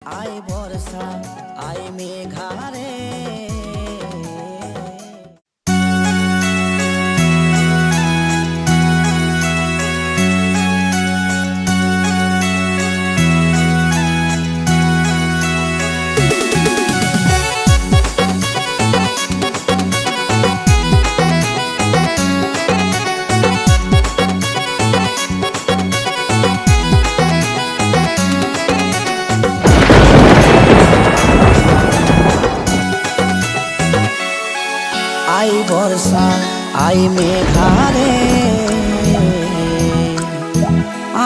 I বর্ষা আই মেঘারে আই বর্ষা আই মেঘারে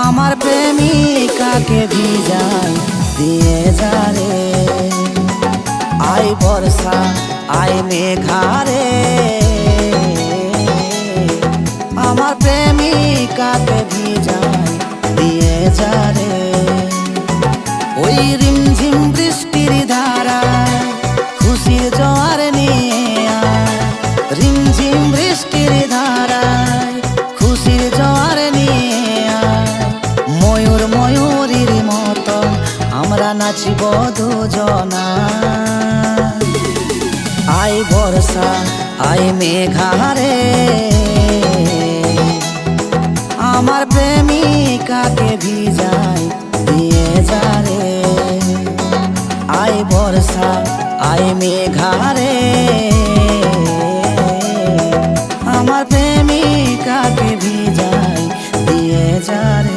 আমার প্রেমিকাকে ভিজাই দিয়ে যারে। আই বর্ষা আই মেঘারে আমার প্রেমিকাকে ভিজাই দিয়ে যারে। ওই রিমঝিম বৃষ্টির ধারা খুশির জোয়ার নিয়ে রিমঝিম বৃষ্টির ধারায় খুশির জোয়ার নিয়ে ময়ূর ময়ূরীর মতো আমরা নাচিব দুজনা। আই বর্ষা আই মেঘারে আমার প্রেমিকাকে ভিজাই দিয়ে যারে। আই বর্ষা আই মেঘারে আমার প্রেমিকাকে ভিজাই দিয়ে যারে।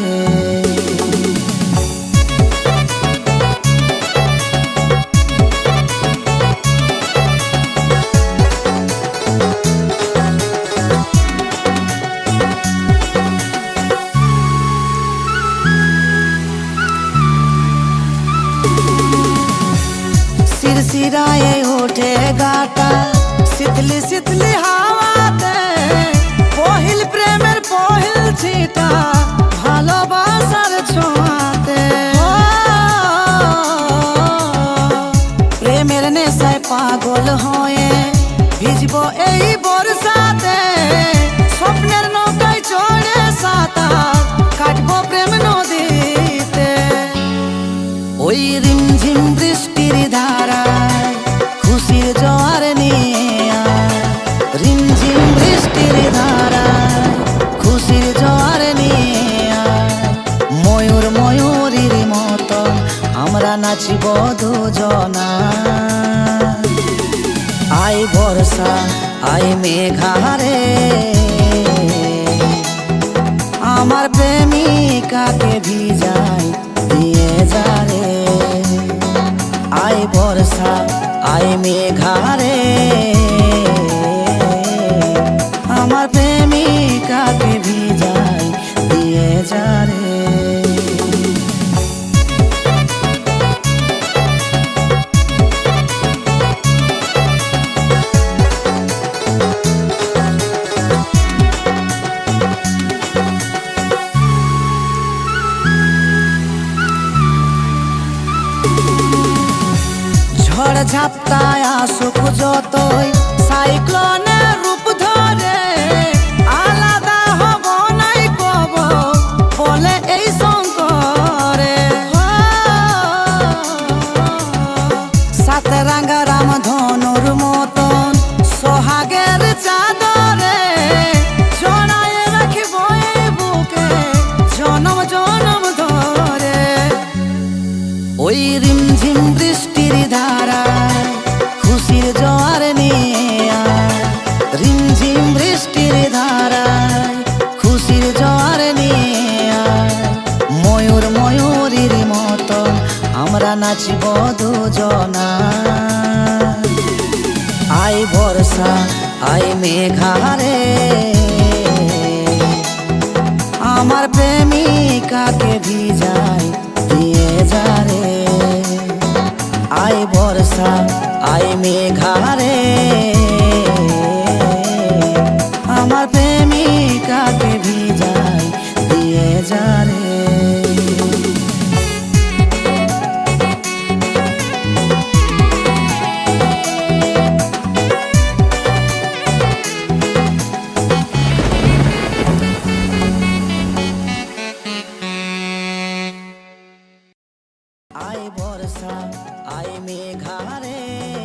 सिरसिराए उठे गाटा शीतली शीतली हावाते पहिल प्रेमेर पहिल छिटा भालोबासार ছোঁয়াতে প্রেমের নেশায় পাগল হয়ে ভিজবো এই বর্ষাতে স্বপ্নের নৌকায় চড়ে সাঁতার কাটবো প্রেম নদীতে। ওই রিমঝিম বৃষ্টির ধারায় খুশির জোয়ার নিয়ে রিমঝিম বৃষ্টির ধারায় খুশির জোয়ার নিয়ে ময়ূর ময়ূরীর মতো আমরা নাচিব দুজনা। আই বর্ষা আই মেঘারে আমার প্রেমিকাকে ভিজাই দিয়ে যারে। আই বর্ষা আই মেঘারে আমার প্রেমিকাকে ভিজাই দিয়ে যারে। ঝড় ঝাপটায় আসুক যতই সাইক্লোনের রূপ ধরে আলাদা হব নাই কব বলে এই শঙ্করে। সাত রাঙ্গা রাম ধনুর মতন সোহাগের চাদরে জড়ায়ে রাখিব এই বুকে জনম জনম ধরে। ওই রিমঝিম বৃষ্টির ধারায় খুশির জোয়ার নিয়ে রিমঝিম বৃষ্টির ধারায় খুশির জোয়ার নিয়ে ময়ূর ময়ূরীর মতো আমরা নাচিব দুজনা। আই বর্ষা আই মেঘারে আমার প্রেমিকাকে ভিজাই দিয়ে যারে। আই বর্ষা আই মেঘারে আমার প্রেমিকাকে ভিজাই দিয়ে যারে। আই বর্ষা বর্ষা আই মেঘারে